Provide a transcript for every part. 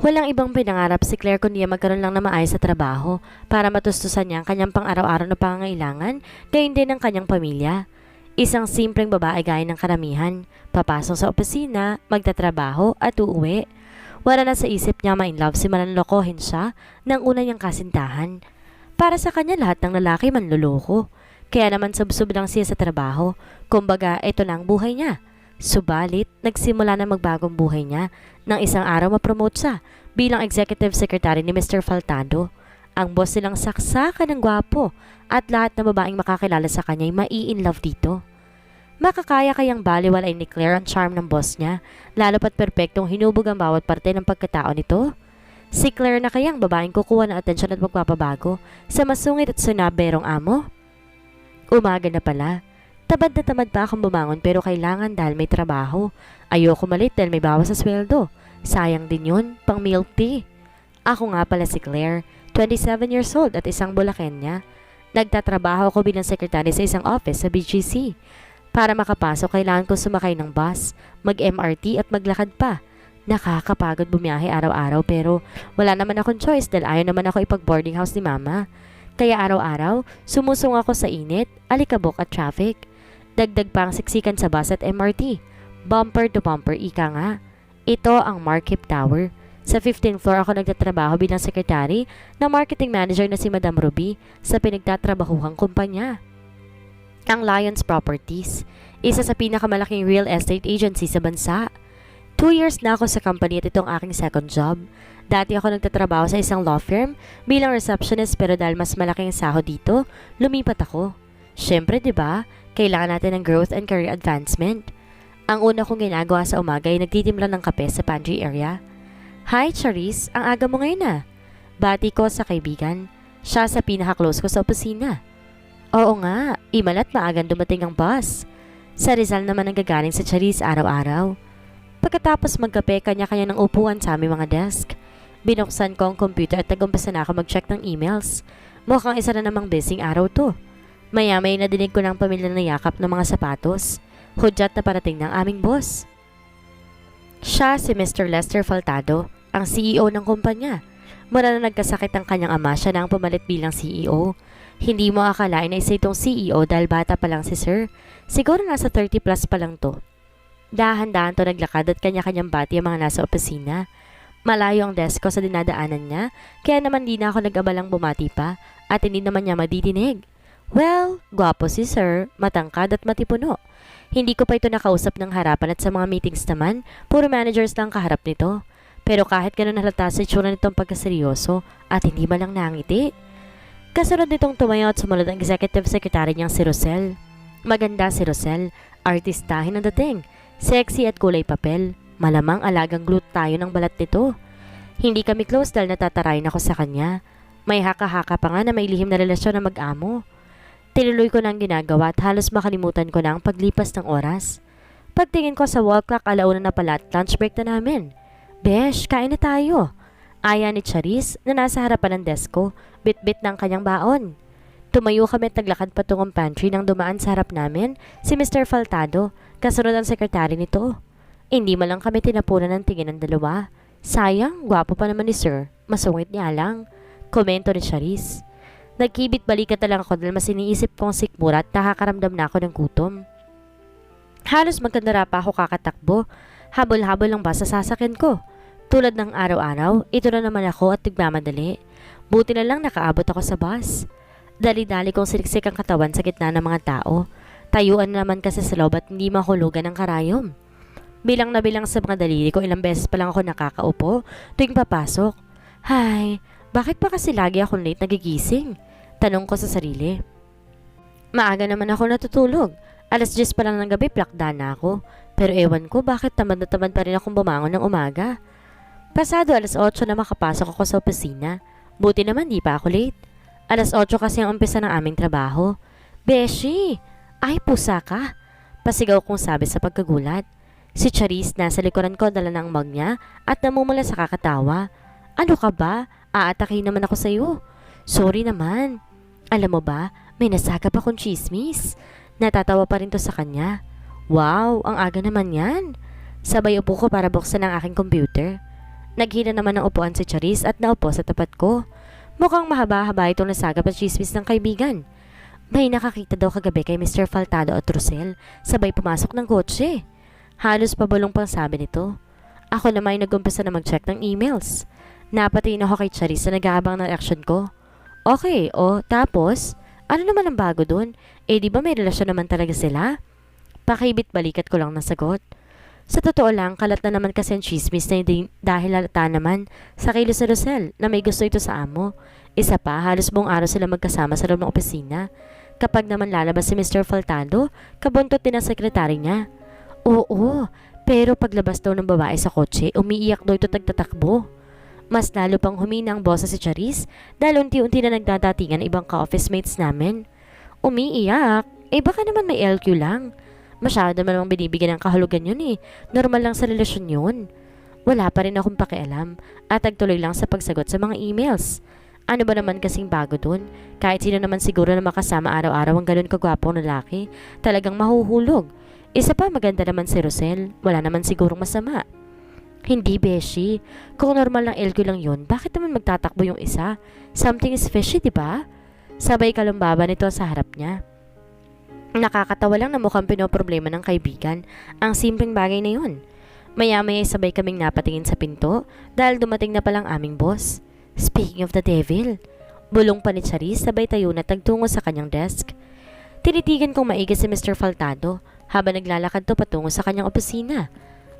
Walang ibang pinangarap si Claire kundi magkaroon lang na maayos sa trabaho para matustusan niya ang kanyang pang-araw-araw na pangangailangan, gayon din ng kanyang pamilya. Isang simpleng babae gaya ng karamihan, papasok sa opisina, magtatrabaho at uuwi. Wala na sa isip niya ma-inlove si mananlokohin siya ng una niyang kasintahan. Para sa kanya lahat ng lalaki manloloko. Kaya naman subsob lang siya sa trabaho, kumbaga ito na ang buhay niya. Subalit, nagsimula na magbagong buhay niya nang isang araw mapromote siya bilang executive secretary ni Mr. Faltado. Ang boss nilang saksakan ng gwapo at lahat ng babaeng makakilala sa kanya ay mai-inlove dito. Makakaya kayang baliwalay ni Claire ang charm ng boss niya, lalo pat perpektong hinubog ang bawat parte ng pagkatao nito. Si Claire na kayang babaeng kukuha ng atensyon at magpapabago sa masungit at sunaberong amo? Umaga na pala. Tamad na tamad pa akong bumangon pero kailangan dahil may trabaho. Ayoko malit dahil may bawas sa sweldo. Sayang din yun, pang milk tea. Ako nga pala si Claire, 27 years old at isang Bulacania. Nagtatrabaho ako bilang sekretary sa isang office sa BGC. Para makapasok kailangan ko sumakay ng bus, mag-MRT at maglakad pa. Nakakapagod bumiyahe araw-araw pero wala naman akong choice dahil ayaw naman ako ipag-boarding house ni mama. Kaya araw-araw, sumusong ako sa init, alikabok at traffic. Dagdag pa ang siksikan sa bus at MRT. Bumper to bumper, ika nga. Ito ang Markham Tower. Sa 15th floor ako nagtatrabaho bilang sekretary ng marketing manager na si Madam Ruby sa pinagtatrabahuhang kumpanya. Ang Lions Properties, isa sa pinakamalaking real estate agency sa bansa. 2 years na ako sa company at itong aking second job. Dati ako nagtatrabaho sa isang law firm bilang receptionist pero dahil mas malaking sahod dito, lumipat ako. Siyempre, 'di ba? Kailangan natin ng growth and career advancement. Ang una kong ginagawa sa umaga ay nagtitimpla ng kape sa pantry area. Hi, Charisse. Ang aga mo ngayon na. Bati ko sa kaibigan. Siya sa pinaka-close ko sa opisina. Oo nga, imalat maagang dumating ang bus. Sa Rizal naman ang gagaling sa Charisse araw-araw. Pagkatapos magkape, kanya-kanya ng upuan sa aming mga desk. Binuksan ko ang computer at nagumpisa na ako mag-check ng emails. Mukhang isa na namang busy araw to. Maya-may nadinig ko ng pamilya na yakap ng mga sapatos. Hudyat na parating ng aming boss. Siya si Mr. Lester Faltado, ang CEO ng kumpanya. Mula na nagkasakit ang kanyang ama, siya na ang pumalit bilang CEO. Hindi mo akalain na isa itong CEO dahil bata pa lang si Sir. Siguro nasa 30 plus pa lang to. Dahan-dahan to naglakad at kanya-kanyang bati ang mga nasa opisina. Malayo ang desk ko sa dinadaanan niya, kaya naman di na ako nag-abalang bumati pa at hindi naman niya madidinig. Well, gwapo si Sir, matangkad at matipuno. Hindi ko pa ito nakausap ng harapan at sa mga meetings naman, puro managers lang kaharap nito. Pero kahit ganun halata sa itsura nitong pagkaseryoso at hindi man lang nangiti. Kasunod nitong tumayo at sumunod ang executive secretary niyang si Rosel. Maganda si Rosel, artistahin ang dating, sexy at kulay papel. Malamang alagang glute tayo ng balat nito. Hindi kami close dahil natatarayan ako sa kanya. May haka-haka pa nga na may lihim na relasyon na mag-amo. Tinuloy ko na ang ginagawa at halos makalimutan ko na ang paglipas ng oras. Pagtingin ko sa wall clock, alauna na pala at lunch break na namin. Besh, kain na tayo. Aya ni Charisse na nasa harapan ng desk ko, bit-bit ng kanyang baon. Tumayo kami at naglakad patungong pantry nang dumaan sa harap namin si Mr. Faltado, kasunod ang sekretary nito. Hindi man lang kami tinapunan ng tingin ng dalawa. Sayang, gwapo pa naman ni Sir. Masungit niya lang. Komento ni Charisse. Nagkibit balikat na lang ako dahil mas iniisip kong sikmura at nakakaramdam na ako ng gutom. Halos magkandara pa ako kakatakbo. Habol-habol lang ba sa sasakyan ko? Tulad ng araw-araw, ito na naman ako at nagmamadali. Buti na lang nakaabot ako sa bus. Dali-dali kong siliksik ang katawan sa gitna ng mga tao. Tayuan na naman kasi sa loob at hindi mahulugan ng karayom. Bilang na bilang sa mga daliri ko, ilang beses pa lang ako nakakaupo tuwing papasok. Hay, bakit pa kasi lagi akong late nagigising? Tanong ko sa sarili. Maaga naman ako natutulog. Alas 10 pa lang ng gabi, plakda na ako. Pero ewan ko bakit tamad na tamad pa rin akong bumangon ng umaga. Pasado alas 8 na makapasok ako sa opisina. Buti naman di pa ako late. Alas 8 kasi ang umpisa ng aming trabaho. Beshi! Ay pusa ka! Pasigaw kong sabi sa pagkagulat. Si Charisse nasa likuran ko dala ng mug niya at namumula sa kakatawa. Ano ka ba? Aatakin naman ako sa iyo. Sorry naman. Alam mo ba, may nasagap akong chismis. Natatawa pa rin to sa kanya. Wow, ang aga naman yan. Sabay upo ko para buksan ang aking computer. Naghina naman ng upuan si Charis at naupo sa tapat ko. Mukhang mahaba-haba itong nasagap at chismis ng kaibigan. May nakakita daw kagabi kay Mr. Faltado at Rosel, sabay pumasok ng kotse. Halos pabulong pang sabi nito. Ako naman ay nag-umpisa na mag-check ng emails. Napatingin ako kay Charis na nag-aabang ng reaksyon ko. Okay, tapos? Ano naman ang bago dun? Di ba may relasyon naman talaga sila? Pakibit balikat ko lang ng sagot. Sa totoo lang, kalat na naman kasi ang chismis na dahil halata naman sa kilos ni Rosel na may gusto ito sa amo. Isa pa, halos buong araw sila magkasama sa loob ng opisina. Kapag naman lalabas si Mr. Faltado, kabuntot din ang sekretary niya. Oo, pero paglabas daw ng babae sa kotse, umiiyak daw ito tagtatakbo. Mas lalo pang humina ang boss si Charis dahil unti-unti na nagdadatingan ibang ka-office mates namin. Umiiyak? Baka naman may LQ lang. Masyado naman namang binibigyan ng kahulugan yun Normal lang sa relasyon yun. Wala pa rin akong pakialam at nagtuloy lang sa pagsagot sa mga emails. Ano ba naman kasing bago dun? Kahit sino naman siguro na makasama araw-araw ang ganun kagwapong lalaki, talagang mahuhulog. Isa pa maganda naman si Rosel, wala naman sigurong masama. Hindi, Beshi. Kung normal lang LQ lang yun, bakit naman magtatakbo yung isa? Something is fishy, diba? Sabay kalumbaba nito sa harap niya. Nakakatawa lang na mukhang pinoproblema ng kaibigan ang simpleng bagay na yun. Maya-maya sabay kaming napatingin sa pinto dahil dumating na palang aming boss. Speaking of the devil, bulong pa ni Charis sabay tayo na tagtungo sa kanyang desk. Tinitigan kong maigi si Mr. Faltado habang naglalakad to patungo sa kanyang opisina.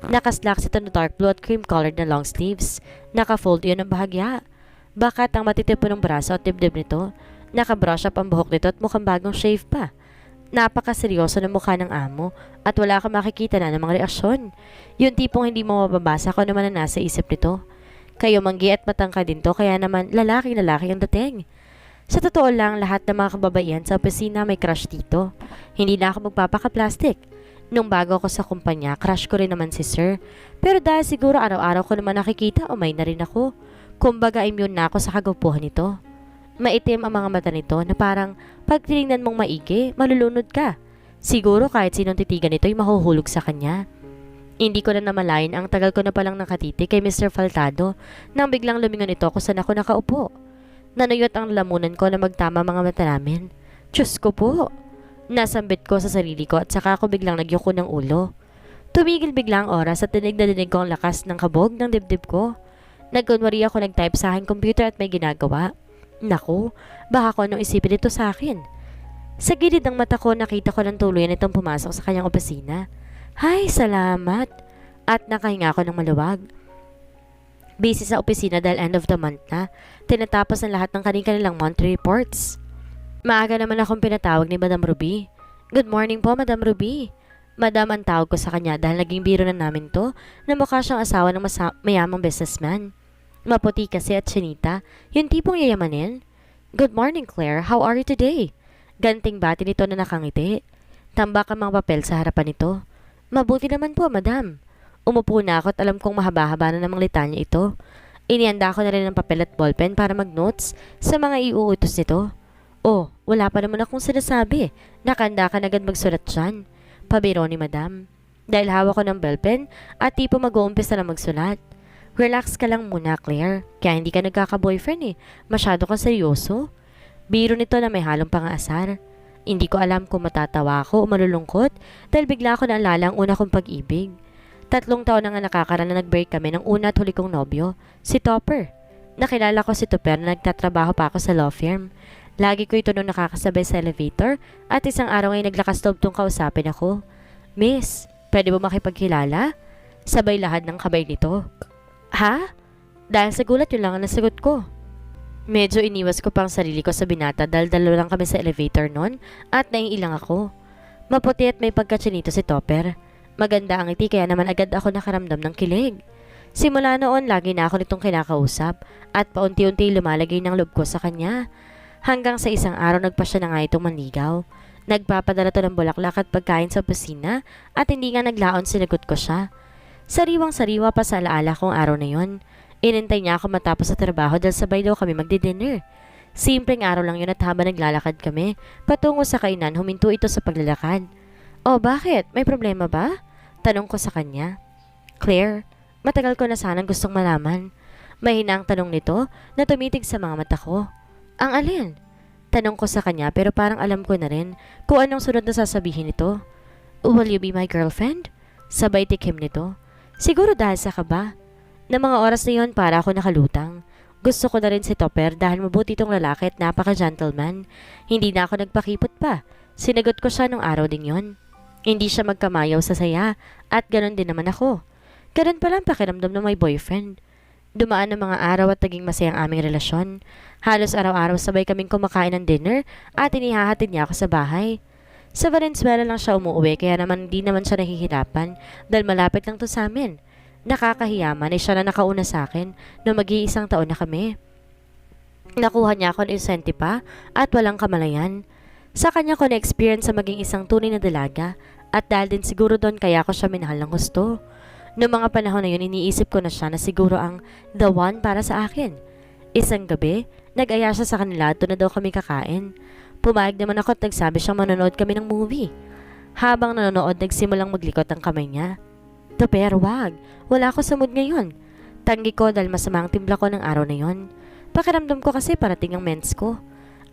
Nakaslacks ito na dark blue at cream colored na long sleeves. Nakafold yun ng bahagya. Bakat ang matitipo ng braso at dibdib nito. Nakabrush up ang buhok nito at mukhang bagong shave pa. Napakaseryoso ng mukha ng amo at wala kang makikita na ng mga reaksyon. Yung tipong hindi mo mababasa kung naman ang nasa isip nito. Kayo manggi at matangka din to kaya naman lalaki-lalaki ang dating. Sa totoo lang, lahat ng mga kababaihan sa opisina may crush dito. Hindi na ako magpapaka-plastic. Nung bago ako sa kumpanya, crush ko rin naman si Sir. Pero dahil siguro araw-araw ko naman nakikita, umay na rin ako. Kumbaga immune na ako sa kagwapuhan nito. Maitim ang mga mata nito na parang pag tinignan mong maigi, malulunod ka. Siguro kahit sinong titigan nito ay mahuhulog sa kanya. Hindi ko na namalayan ang tagal ko na palang nakatiti kay Mr. Faltado nang biglang lumingon ito kung saan ako nakaupo. Nanuyot ang lamunan ko na magtama mga mata namin. Diyos ko po! Nasambit ko sa sarili ko at saka ako biglang nagyuko ng ulo. Tumigil bigla ang oras at dinig na dinig ko ang lakas ng kabog ng dibdib ko. Nagkunwari ako nag-type sa aking computer at may ginagawa. Naku, baka ko anong isipin ito sa akin. Sa gilid ng mata ko nakita ko ng tuluyan itong pumasok sa kanyang opisina. Hay, salamat! At nakahinga ako ng maluwag. Busy sa opisina dahil end of the month na. Tinatapos ang lahat ng kanilang monthly reports. Maaga naman akong pinatawag ni Madam Ruby. Good morning po, Madam Ruby. Madam ang tawag ko sa kanya dahil naging biro na namin to na mukha siyang asawa ng mayamang businessman. Maputi kasi at chinita, yung tipong yayamanin. Good morning, Claire. How are you today? Ganting bati nito na nakangiti. Tambak ang mga papel sa harapan nito. Mabuti naman po, Madam. Umupo na ako at alam kong mahaba-haba na namang litanya ito. Inianda ko na rin ng papel at ballpen para mag-notes sa mga iuutos nito. Oh, wala pa naman akong sinasabi. Nakanda ka na agad magsulat dyan. Pabiro ni Madam. Dahil hawak ko ng ballpen at tipo mag-uumpisa na magsulat. Relax ka lang muna, Claire. Kaya hindi ka nagkaka-boyfriend Masyado kang seryoso. Biro nito na may halong pang-aasar. Hindi ko alam kung matatawa ako o malulungkot dahil bigla ko naalala ang una kong pag-ibig. 3 taon na nga nakakaraan na nag-break kami ng una at huli kong nobyo, si Topper. Nakilala ko si Topper na nagtatrabaho pa ako sa law firm. Lagi ko ito nung nakakasabay sa elevator at isang araw ay naglakas loob tong kausapin ako. Miss, pwede ba makipagkilala? Sabay lahat ng kabay nito. Ha? Dahil sa gulat yun lang ang nasagot ko. Medyo iniwas ko pang sarili ko sa binata dahil dalawa lang kami sa elevator noon at naiilang ako. Maputi at may pagkatsinito si Topper. Maganda ang ngiti kaya naman agad ako nakaramdam ng kilig. Simula noon lagi na ako nitong kinakausap at paunti-unti lumalagay ng loob ko sa kanya. Hanggang sa isang araw nagpa siya na nga itong manligaw. Nagpapadala to ng bulaklak at pagkain sa opisina at hindi nga naglaon sinagot ko siya. Sariwang-sariwa pa sa alaala kong araw na yon. Inintay niya ako matapos sa trabaho dahil sabay daw kami magdi-dinner. Simpleng araw lang yun at habang naglalakad kami, patungo sa kainan huminto ito sa paglalakad. Oh, bakit? May problema ba? Tanong ko sa kanya. Claire, Matagal ko na sanang gustong malaman. Mahina ang tanong nito na tumitig sa mga mata ko. Ang alin? Tanong ko sa kanya pero parang alam ko na rin kung anong sunod na sasabihin nito. Will you be my girlfriend? Sabay tikim nito. Siguro dahil sa kaba. Na mga oras na yon para ako nakalutang. Gusto ko na rin si Topper dahil mabuti itong lalaki at napaka-gentleman. Hindi na ako nagpakipot pa. Sinagot ko siya nung araw din yon. Hindi siya magkamayaw sa saya at ganon din naman ako. Ganun pala ang pakiramdam ng my boyfriend. Dumaan ng mga araw at naging masayang aming relasyon. Halos araw-araw sabay kaming kumakain ng dinner at inihahatid niya ako sa bahay. Sa Valenzuela lang siya umuwi kaya naman hindi naman siya nahihirapan dahil malapit lang to sa amin. Nakakahiyaman ay siya na nakauna sa akin nung mag-iisang taon na kami. Nakuha niya ako ng insente pa at walang kamalayan. Sa kanya ko na-experience sa maging isang tunay na dalaga at dahil din siguro doon kaya ako siya minahal ng gusto. Noong mga panahon na yun iniisip ko na siya na siguro ang the one para sa akin. Isang gabi, nag-aya siya sa kanila at doon na daw kami kakain. Pumayag naman ako at nagsabi siyang manonood kami ng movie. Habang nanonood nagsimulang maglikot ang kamay niya. Topper, wag. Wala ako sa mood ngayon. Tanggi ko dahil masama ang timpla ko ng araw na yon. Pakiramdam ko kasi parating ang mens ko.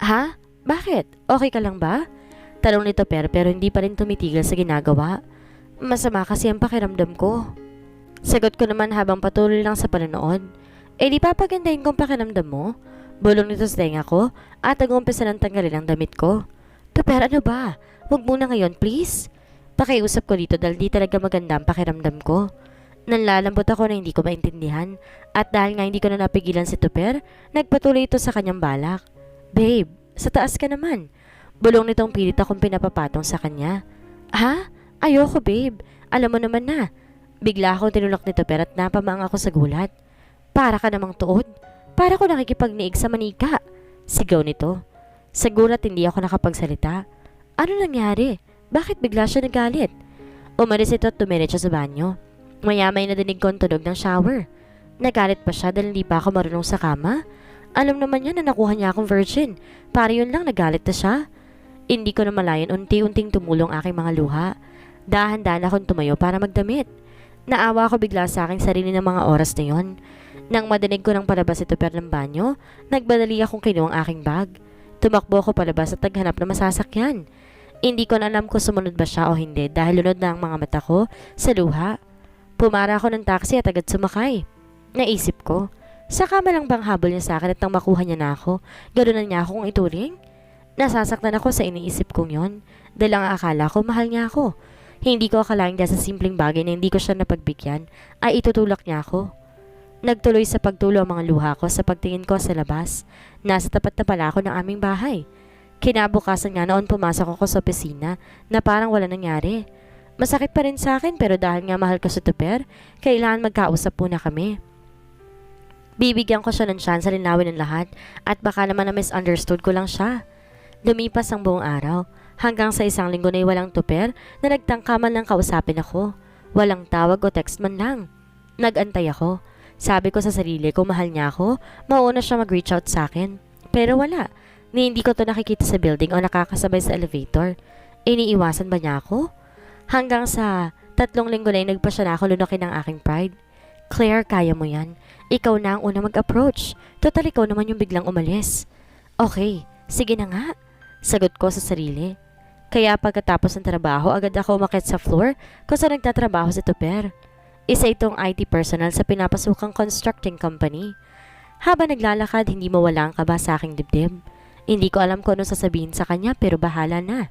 Ha? Bakit? Okay ka lang ba? Tanong ni Topper pero hindi pa rin tumitigil sa ginagawa. Masama kasi ang pakiramdam ko. Sagot ko naman habang patuloy lang sa panonood. Di papagandahin kong pakiramdam mo? Bulong nito sa tenga ko at nag-umpisa ng tanggalin ang damit ko. Topper, ano ba? Huwag muna ngayon, please. Pakiusap ko dito dahil di talaga maganda ang pakiramdam ko. Nanlalambot ako na hindi ko maintindihan at dahil nga hindi ko na napigilan si Topper, nagpatuloy ito sa kanyang balak. Babe, sa taas ka naman. Bulong nitong pilit akong pinapapatong sa kanya. Ha? Ayoko babe. Alam mo naman na. Bigla akong tinulak ni Topper at napamaang ako sa gulat. Para ka namang tuod. Para ko nakikipagniig sa manika. Sigaw nito. Sa gulat hindi ako nakapagsalita. Ano nangyari? Bakit bigla siya nagalit? Umalis ito at tumiretso sa banyo. Maya-may nadinig ko ang tunog ng shower. Nagalit pa siya dahil hindi pa ako marunong sa kama. Alam naman niya na nakuha niya akong virgin. Para yun lang nagalit na siya. Hindi ko na malayan unti-unting tumulong aking mga luha. Dahan-dahan akong tumayo para magdamit. Naawa ako bigla sa aking sarili ng mga oras na yon. Nang madinig ko ng palabas ito per ng banyo, nagbadali akong kinuha ang aking bag. Tumakbo ako palabas at naghanap na masasakyan. Hindi ko na alam kung sumunod ba siya o hindi dahil lunod na ang mga mata ko sa luha. Pumara ako ng taxi at agad sumakay. Naisip ko, sa kama lang bang habol niya sa akin at nang makuha niya na ako, gano'n na niya akong ituring? Nasasaktan ako sa iniisip kong yon dahil ang akala ko mahal niya ako. Hindi ko akalaing dahil sa simpleng bagay na hindi ko siya napagbigyan ay itutulak niya ako. Nagtuloy sa pagtulo ang mga luha ko sa pagtingin ko sa labas. Nasa tapat na pala ako ng aming bahay. Kinabukasan nga noon pumasok ako sa opisina na parang wala nangyari. Masakit pa rin sa akin pero dahil nga mahal ko si Topper, kailangan magkausap muna kami. Bibigyan ko siya ng chance sa linawin ng lahat at baka naman na misunderstood ko lang siya. Lumipas ang buong araw hanggang sa isang linggo na walang Topper na nagtangkaman lang kausapin ako. Walang tawag o text man lang. Nagantay ako. Sabi ko sa sarili ko mahal niya ako, mauna siya mag-reach out sa akin. Pero wala. Ni hindi ko to nakikita sa building o nakakasabay sa elevator. Iniiwasan ba niya ako? Hanggang sa 3 linggo na nagpa siya na ako lunukin ng aking pride. Claire, kaya mo yan. Ikaw na ang unang mag-approach. Total ikaw naman yung biglang umalis. Okay, sige na nga. Sagot ko sa sarili. Kaya pagkatapos ng trabaho, agad ako umakyat sa floor kung saan nagtatrabaho si Topper. Isa itong IT personnel sa pinapasukang constructing company. Habang naglalakad, hindi mawala ang kaba sa aking dibdib. Hindi ko alam kung ano sasabihin sa kanya pero bahala na.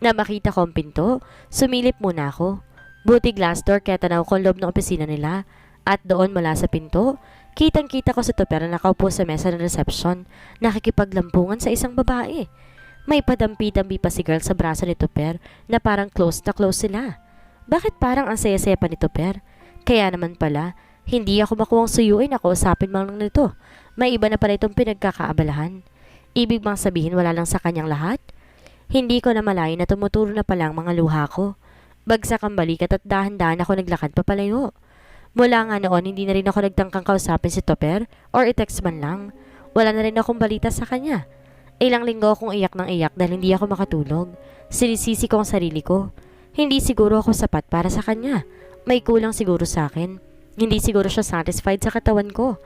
Na makita ko ang pinto, sumilip muna ako. Buti glass door kaya tanaw ko loob ng opisina nila. At doon mula sa pinto, kitang-kita ko si Topper na nakaupo sa mesa ng reception, nakikipaglampungan sa isang babae. May padampi-dampi pa si girl sa braso ni Topper na parang close na close sila. Bakit parang ang saya-saya pa ni Topper? Kaya naman pala, hindi ako makuwang suyuin ako usapin man lang nito. May iba na pala itong pinagkakaabalahan. Ibig bang sabihin wala lang sa kanyang lahat? Hindi ko na malayo na tumuturo na pala ang mga luha ko. Bagsak ang balikat at dahan-dahan ako naglakad papalayo. Mula nga noon, hindi na rin ako nagtangkang kausapin si Topper or i-text man lang. Wala na rin akong balita sa kanya. Ilang linggo akong iyak ng iyak dahil hindi ako makatulog. Sinisisi ko ang sarili ko. Hindi siguro ako sapat para sa kanya. May kulang siguro sa akin. Hindi siguro siya satisfied sa katawan ko.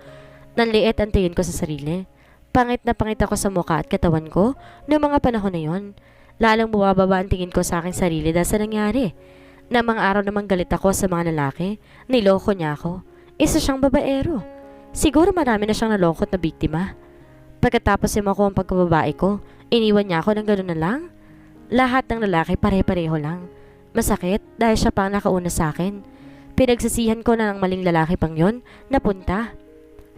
Nanliit ang tingin ko sa sarili. Pangit na pangit ako sa mukha at katawan ko noong mga panahon na yon. Lalong bumababa ang tingin ko sa aking sarili dahil sa nangyari. Na mga araw namang galit ako sa mga lalaki, niloko niya ako. Isa siyang babaero. Siguro marami na siyang nalokot na biktima. Pagkatapos ay makuha ang pagkababae ko, iniwan niya ako ng gano'n na lang. Lahat ng lalaki pare-pareho lang. Masakit dahil siya pang nakauna sa akin. Pinagsisihan ko na ng maling lalaki pang yon napunta.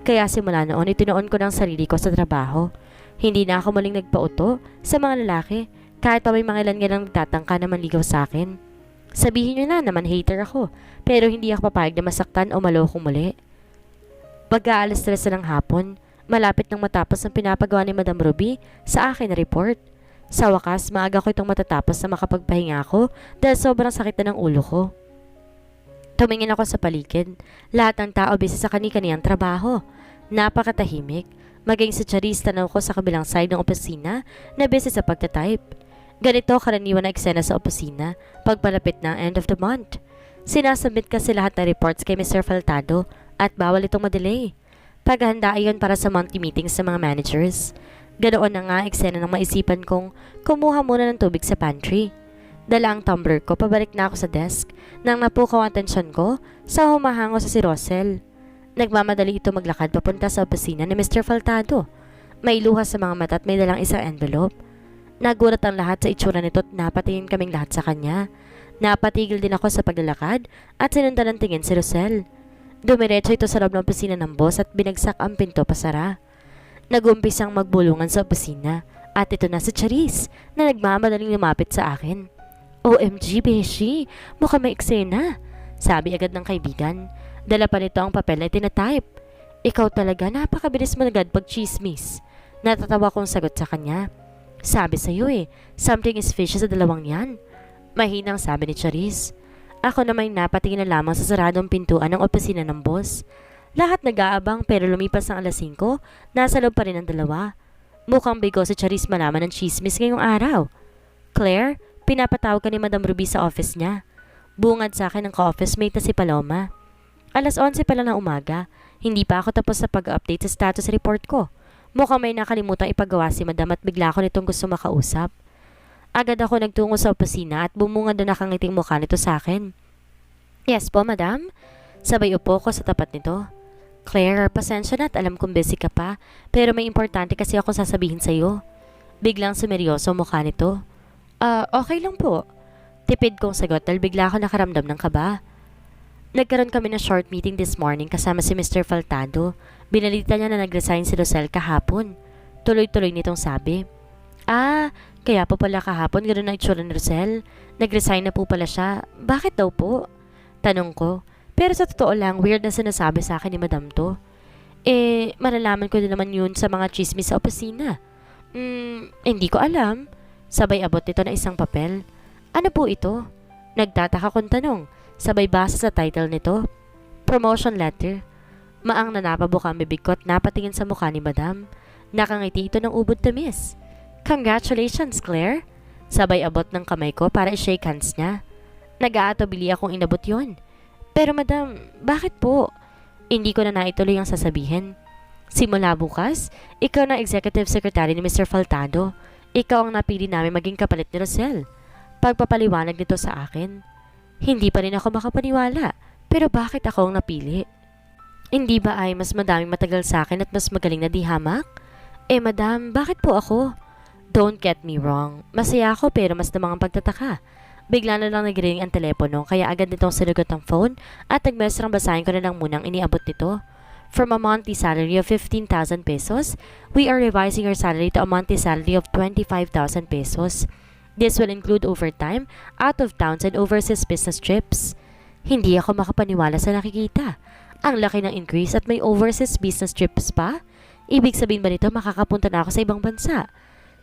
Kaya simula noon itinoon ko ng sarili ko sa trabaho. Hindi na ako muling nagpauto sa mga lalaki kahit pa may mga ilan nga lang nagtatangka na manligaw sa akin. Sabihin nyo na naman hater ako pero hindi ako papayag na masaktan o malokong muli. Pag-aalas 3 ng hapon, malapit nang matapos ang pinapagawa ni Madam Ruby sa akin na report. Sa wakas, maaga ko itong matatapos na makapagpahinga ako dahil sobrang sakit na ng ulo ko. Tumingin ako sa paligid. Lahat ng tao busy sa kani-kaniyang trabaho. Napakatahimik. Maging si Charis tanaw ko sa kabilang side ng opisina na busy sa pagtatype. Ganito karaniwan na eksena sa opisina pagpalapit ng end of the month. Sinasubmit kasi lahat ng reports kay Mr. Faltado at bawal itong madelay. Paghahanda iyon para sa monthly meetings sa mga managers. Ganoon na nga eksena ng maisipan kong kumuha muna ng tubig sa pantry. Dala ang tumbler ko, pabalik na ako sa desk nang napukaw ang tensyon ko sa humahango sa si Rosel. Nagmamadali ito maglakad papunta sa opisina ni Mr. Faltado. May luha sa mga mata at may dalang isang envelope. Nagulat ang lahat sa itsura nito at napatingin kaming lahat sa kanya. Napatigil din ako sa paglalakad at sinundan ng tingin si Rosel. Dumiretso ito sa loob ng opisina ng boss at binagsak ang pinto pasara. Nag-umpisang magbulungan sa opisina at ito na si Charis na nagmamadaling lumapit sa akin. OMG, Beshi, mukhang may eksena, sabi agad ng kaibigan. Dala pa nito ang papel na tinatype. Ikaw talaga, napakabilis mo agad pag chismis. Natatawa kong sagot sa kanya. Sabi sa'yo something is fishy sa dalawang yan. Mahinang sabi ni Charis. Ako na may napatingin na lamang sa saradong pintuan ng opisina ng boss. Lahat nag-aabang pero lumipas ang alas 5, nasa loob pa rin ang dalawa. Mukhang bigo si Charis malaman ng chismis ngayong araw. Claire, pinapatawag ka ni Madam Ruby sa office niya. Bungad sa akin ng ka-office mate na si Paloma. Alas 11 pa lang ng umaga, hindi pa ako tapos sa pag-update sa status report ko. Mukhang may nakalimutang ipagawa si Madam at bigla ako nitong gusto makausap. Agad ako nagtungo sa opisina at bumungad na nakangiting mukha nito sa akin. Yes po, Madam. Sabay upo ko sa tapat nito. Claire, pasensya na at alam kong busy ka pa, pero may importante kasi akong sasabihin sa'yo. Biglang sumeryoso mukha nito. Okay lang po. Tipid kong sagot dahil bigla ako nakaramdam ng kaba. Nagkaroon kami ng short meeting this morning kasama si Mr. Faltado. Binalita niya na nag-resign si Rosel kahapon. Tuloy-tuloy nitong sabi. Kaya po pala kahapon gano'n ang itsura ni Rosel. Nag-resign na po pala siya. Bakit daw po? Tanong ko. Pero sa totoo lang, weird na sinasabi sa akin ni Madam to. Malalaman ko din naman yun sa mga chismis sa opisina. Hindi ko alam. Sabay abot nito na isang papel. Ano po ito? Nagtataka kong tanong. Sabay basa sa title nito. Promotion letter. Maang nanapabuka ang bibig ko at napatingin sa mukha ni Madam. Nakangiti ito ng ubod tamis. Congratulations, Claire. Sabay abot ng kamay ko para i-shake hands niya. Nag-aatubili akong inabot yon. Pero Madam, bakit po? Hindi ko na naituloy ang sasabihin. Simula bukas, ikaw na executive secretary ni Mr. Faltado. Ikaw ang napili namin maging kapalit ni Rosel. Pagpapaliwanag nito sa akin. Hindi pa rin ako makapaniwala. Pero bakit ako ang napili? Hindi ba ay mas madaming matagal sa akin at mas magaling na dihamak? Madam, bakit po ako? Don't get me wrong. Masaya ako pero mas namang ang pagtataka. Bigla na lang nag-ring ang telepono kaya agad nitong sinugot ang phone at nagmestrang basahin ko na lang munang iniabot nito. From a monthly salary of 15,000 pesos, we are revising our salary to a monthly salary of 25,000 pesos. This will include overtime, out of towns and overseas business trips. Hindi ako makapaniwala sa nakikita. Ang laki ng increase at may overseas business trips pa? Ibig sabihin ba nito makakapunta na ako sa ibang bansa?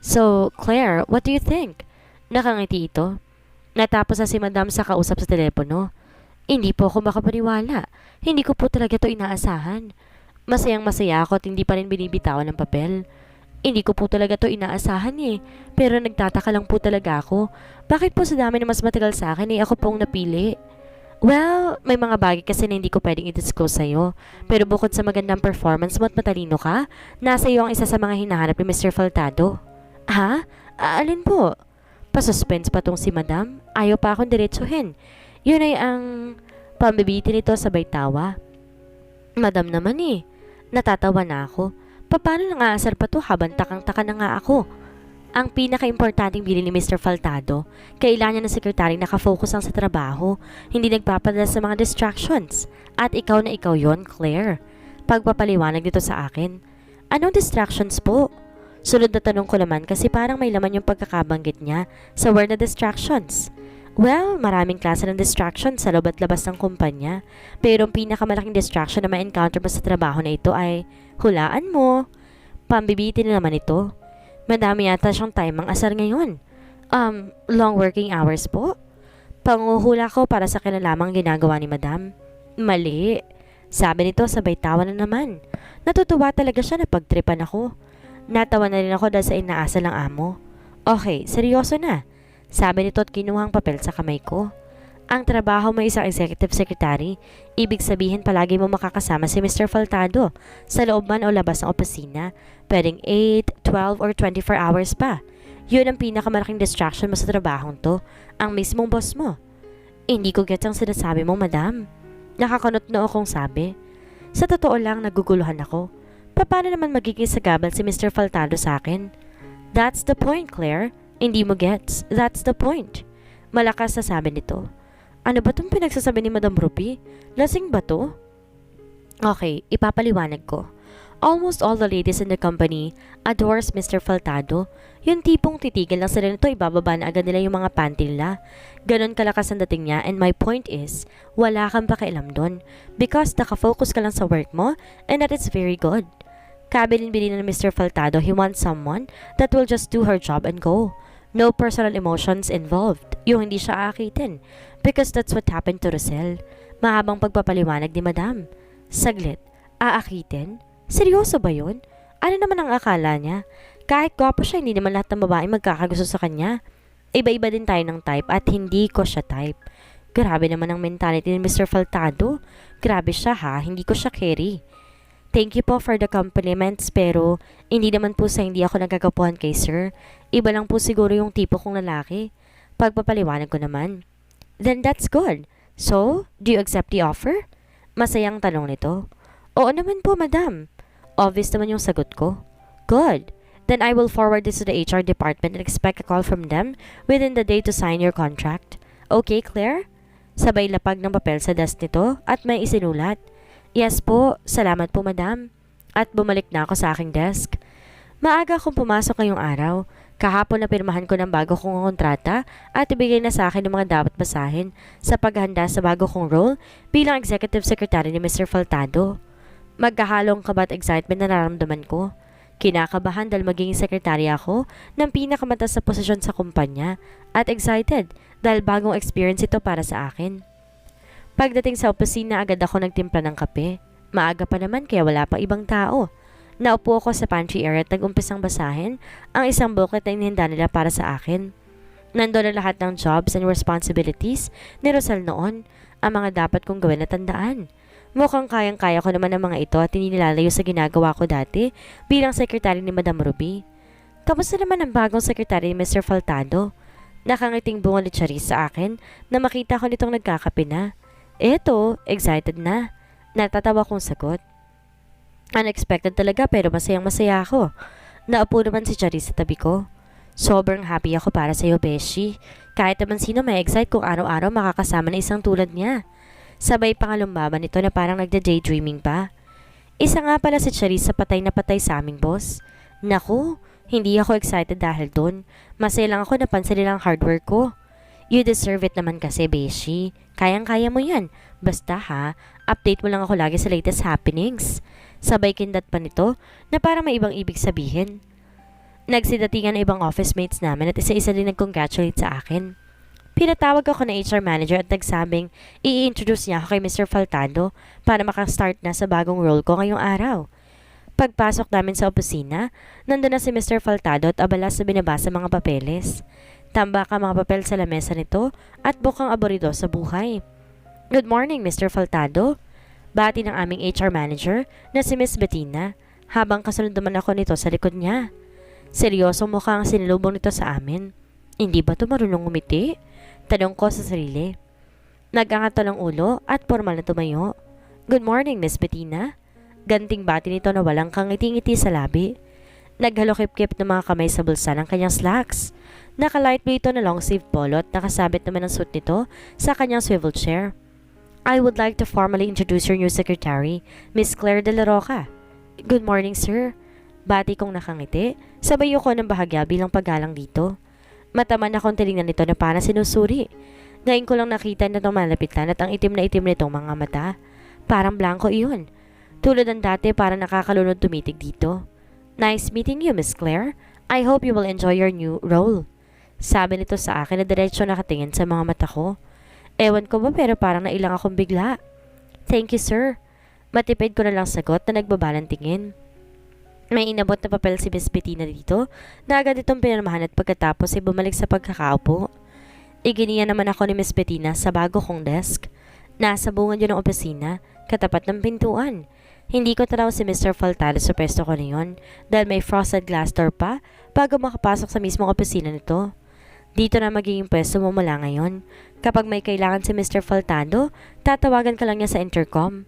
So, Claire, what do you think? Nakangiti ito. Natapos na si Madam sa kausap sa telepono. Hindi po ako makapaniwala. Hindi ko po talaga ito inaasahan. Masayang masaya ako at hindi pa rin binibitawan ng papel. Hindi ko po talaga to inaasahan Pero nagtataka lang po talaga ako. Bakit po sa dami na mas matagal sa akin ako pong napili? Well, may mga bagay kasi na hindi ko pwedeng i-disclose sa'yo. Pero bukod sa magandang performance mo at matalino ka, nasa iyo ang isa sa mga hinahanap ni Mr. Faltado. Ha? Alin po? Pasuspense pa tong si Madam. Ayaw pa akong diretsuhin. Yun ay ang pambibiti nito sabay tawa. Madam naman eh. Natatawa na ako. Paano nangaasar pa to habang takang-taka na nga ako? Ang pinaka-importanting bilin ni Mr. Faltado, kailangan ng sekretary nakafocus lang sa trabaho, hindi nagpapadala sa mga distractions. At ikaw na ikaw yon, Claire. Pagpapaliwanag nito sa akin. Anong distractions po? Sunod na tanong ko naman kasi parang may laman yung pagkakabanggit niya sa word na distractions. Well, maraming klase ng distraction sa loob at labas ng kumpanya. Pero ang pinakamalaking distraction na ma-encounter mo sa trabaho na ito ay, hulaan mo. Pambibiti na naman ito. Madami yata siyang time ang asar ngayon. Long working hours po? Panguhula ko para sa kinalamang ginagawa ni Madam. Mali. Sabi nito sabay tawa na naman. Natutuwa talaga siya na pagtripan ako. Natawa na rin ako dahil sa inaasa ng amo. Okay, seryoso na. Sabi nito at kinuhang papel sa kamay ko. Ang trabaho mo isang executive secretary, ibig sabihin palagi mo makakasama si Mr. Faltado sa loob man o labas ng opisina, pwedeng 8, 12 or 24 hours pa. Yun ang pinakamalaking distraction mo sa trabahong to, ang mismong boss mo. Hindi ko gets ang sinasabi mo, madam. Nakakunot na akong sabi. Sa totoo lang, naguguluhan ako. Paano naman magiging sagabal si Mr. Faltado sa akin? That's the point, Claire. Hindi mo gets. That's the point. Malakas na sabi nito. Ano ba itong pinagsasabi ni Madam Ruby? Lasing ba to? Okay, ipapaliwanag ko. Almost all the ladies in the company adores Mr. Faltado. Yung tipong titigil lang sila nito, ibababa na agad nila yung mga panty nila. Ganon kalakas ang dating niya, and my point is, wala kang pakialam doon. Because nakafocus ka lang sa work mo, and that is very good. Kabilin-bilin na Mr. Faltado, he wants someone that will just do her job and go. No personal emotions involved. Yung hindi siya aakitin. Because that's what happened to Rosel. Mahabang pagpapaliwanag ni Madam. Saglit. Aakitin? Seryoso ba yun? Ano naman ang akala niya? Kahit gwapo siya, hindi naman lahat ng babae magkakagusto sa kanya. Iba-iba din tayo ng type at hindi ko siya type. Grabe naman ang mentality ni Mr. Faltado. Grabe siya ha, hindi ko siya carry. Thank you po for the compliments pero hindi naman po sa hindi ako nagkakapuhan kay sir. Iba lang po siguro yung tipo kong lalaki. Pagpapaliwanag ko naman. Then that's good. So, do you accept the offer? Masayang tanong nito. Oo naman po, madam. Obvious naman yung sagot ko. Good. Then I will forward this to the HR department and expect a call from them within the day to sign your contract. Okay, Claire? Sabay lapag ng papel sa desk nito at may isinulat. Yes po, salamat po madam. At bumalik na ako sa aking desk. Maaga akong pumasok ngayong araw. Kahapon na pirmahan ko ng bago kong kontrata at ibigay na sa akin ng mga dapat basahin sa paghanda sa bago kong role bilang Executive Secretary ni Mr. Faltado. Magkahalong kaba at excitement na nararamdaman ko. Kinakabahan dahil magiging sekretary ako ng pinakamatas sa posisyon sa kumpanya at excited dahil bagong experience ito para sa akin. Pagdating sa opisina agad ako nagtimpla ng kape. Maaga pa naman kaya wala pang ibang tao. Naupo ako sa pantry area at nag-umpisang basahin ang isang booklet na inihanda nila para sa akin. Nandoon na lahat ng jobs and responsibilities ni Rosal noon, ang mga dapat kong gawin at tandaan. Mukhang kayang-kaya ko naman ang mga ito at hindi nilalayo sa ginagawa ko dati bilang sekretary ni Madam Ruby. Kamusta naman ang bagong sekretary ni Mr. Faltado? Nakangiting bunga ni Charis sa akin na makita ko nitong nagkakape na. Eto, excited na. Natatawa kong sagot. Unexpected talaga pero masayang-masaya ako. Naupo naman si Charis sa tabi ko. Sobrang happy ako para sa iyo, Beshi. Kahit naman sino may excite kung araw-araw makakasama na isang tulad niya. Sabay pangalumbaban nito na parang nagda-daydreaming pa. Isa nga pala si Charis sa patay na patay sa aming boss. Naku, hindi ako excited dahil doon. Masaya lang ako napansin nilang hard work ko. You deserve it naman kasi, Beshi. Kayang-kaya mo yan. Basta ha, update mo lang ako lagi sa latest happenings. Sabay kindat pa nito na parang may ibang ibig sabihin. Nagsidatingan na ibang office mates namin at isa-isa din nag-congratulate sa akin. Pinatawag ako na HR manager at nagsabing i-introduce niya ako kay Mr. Faltado para makastart na sa bagong role ko ngayong araw. Pagpasok namin sa opisina, nandun na si Mr. Faltado at abala sa binabasa mga papeles. Tambak ang mga papel sa lamesa nito at bukang aborido sa buhay. Good morning, Mr. Faltado. Bati ng aming HR manager na si Miss Bettina habang kasunod naman ako nito sa likod niya. Seryosong mukha ang sinilubong nito sa amin. Hindi ba ito marunong umiti? Tanong ko sa sarili. Nag-angat ng ulo at formal na tumayo. Good morning, Miss Bettina. Ganting bati nito na walang kangiti-ngiti sa labi. Naghalokip-kip ng mga kamay sa bulsa ng kanyang slacks. Naka-light blue ito na long sleeve polo at nakasabit naman ang suit nito sa kanyang swivel chair. I would like to formally introduce your new secretary, Miss Claire de la Roca. Good morning, sir. Bati kong nakangiti, sabay ko ng bahagya bilang paggalang dito. Mataman akong tinignan nito na parang sinusuri. Ngayon ko lang nakita na lumalapitan at ang itim na itim nitong mga mata. Parang blanco iyon. Tulad ng dati parang nakakalunod tumitig dito. Nice meeting you, Miss Claire. I hope you will enjoy your new role. Sabi nito sa akin na diretsyo nakatingin sa mga mata ko. Ewan ko ba pero parang nailang akong bigla. Thank you, sir. Matipid ko na lang sagot na nagbabalang tingin. May inabot na papel si Miss Bettina dito na agad itong pinarmahan at pagkatapos ay bumalik sa pagkakaupo. Iginiya naman ako ni Miss Bettina sa bago kong desk. Nasa bungan yun ng opisina, katapat ng pintuan. Hindi ko tanaw si Mr. Faltado sa pwesto ko na yun dahil may frosted glass door pa bago makapasok sa mismong opisina nito. Dito na magiging pwesto mo mula ngayon. Kapag may kailangan si Mr. Faltado, tatawagan ka lang niya sa intercom.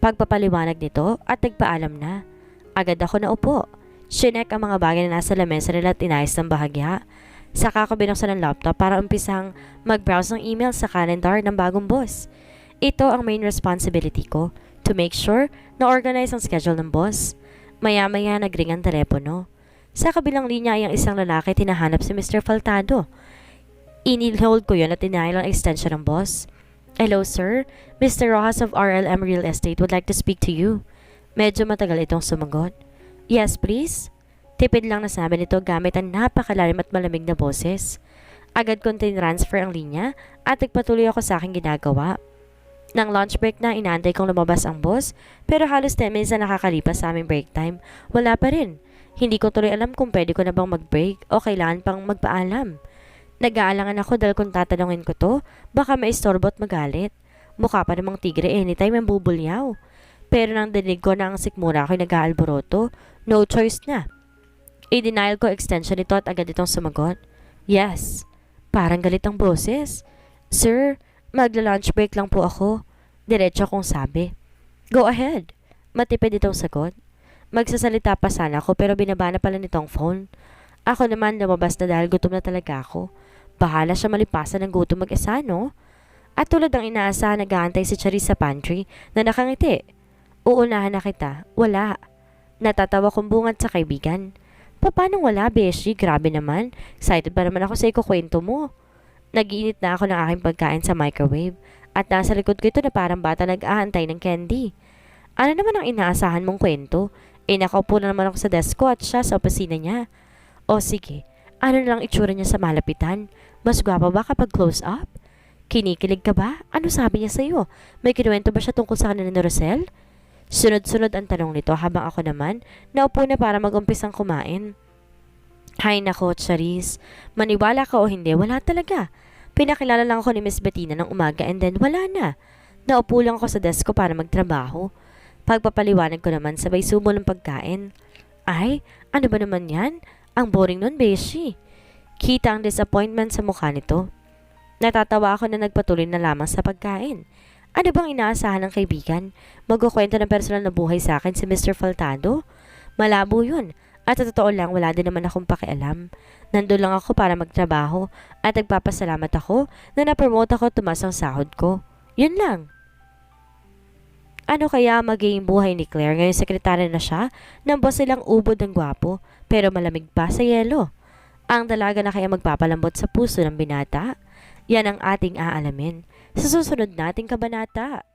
Pagpapaliwanag nito at nagpaalam na. Agad ako naupo. Sinek ang mga bagay na nasa lamesa nila at inayos ng bahagya. Saka ko binuksan ng laptop para umpisang mag-browse ng email sa calendar ng bagong boss. Ito ang main responsibility ko, to make sure na organize ang schedule ng boss. Maya-maya nagring ang telepono. Sa kabilang linya ay ang isang lalaki tinahanap si Mr. Faltado. Inilhold ko yun at tinahil ang extension ng boss. Hello sir, Mr. Rojas of RLM Real Estate would like to speak to you. Medyo matagal itong sumagot. Yes please. Tipid lang na sabi nito gamit ang napakalalim at malamig na boses. Agad kong tinransfer ang linya at nagpatuloy ako sa aking ginagawa. Nang lunch break na, inaantay kong lumabas ang boss pero halos 10 minutes na nakakalipas sa aming break time. Wala pa rin. Hindi ko tuloy alam kung pwede ko na bang mag-break o kailangan pang magpaalam. Nag-aalangan ako dahil kung tatanungin ko to, baka maistorbo at magalit. Mukha pa namang tigre anytime ang bubulyaw. Pero nang dinig ko na ang sikmura ako'y nag-aalboroto, no choice na. I-denial ko extension nito at agad itong sumagot. Yes. Parang galit ang boses. Sir, magla-lunch break lang po ako. Diretso kong sabi. Go ahead. Matipid itong sagot. Magsasalita pa sana ako pero binaba na pala nitong phone. Ako naman lumabas na dahil gutom na talaga ako. Bahala siya malipasan ng gutom mag-isa, no? At tulad ng inaasahan, nag-aantay si Charis sa pantry na nakangiti. Uunahan na kita. Wala. Natatawa kong bungad sa kaibigan. Paano wala, Beshi? Grabe naman. Excited pa naman ako sa ikukwento mo. Nag-iinit na ako ng aking pagkain sa microwave at nasa likod ko ito na parang bata nag-aantay ng candy. Ano naman ang inaasahan mong kwento? Nakaupo na naman ako sa desk ko at siya sa opisina niya. O sige, ano na lang itsura niya sa malapitan? Mas gwapa ba kapag close up? Kinikilig ka ba? Ano sabi niya sa'yo? May kinuwento ba siya tungkol sa kanila ni Rosel? Sunod-sunod ang tanong nito habang ako naman naupo na para mag-umpisang kumain. Hay nako, Charis. Maniwala ka o hindi, wala talaga. Pinakilala lang ako ni Miss Bettina ng umaga and then wala na. Naupo lang ako sa desk ko para magtrabaho. Pagpapaliwanag ko naman sabay subo ng pagkain. Ay, ano ba naman yan? Ang boring nun, Beshi. Kita ang disappointment sa mukha nito. Natatawa ako na nagpatuloy na lamang sa pagkain. Ano bang inaasahan ng kaibigan? Magkukwento ng personal na buhay sa akin si Mr. Faltado? Malabo yun. At sa totoo lang, wala din naman akong pakialam. Nandun lang ako para magtrabaho at nagpapasalamat ako na napromote ako at tumas ang sahod ko. Yun lang. Ano kaya magiging buhay ni Claire ngayong sekretary na siya ng boss nilang ubod ng gwapo pero malamig pa sa yelo? Ang dalaga na kaya magpapalambot sa puso ng binata? Yan ang ating aalamin sa susunod nating kabanata.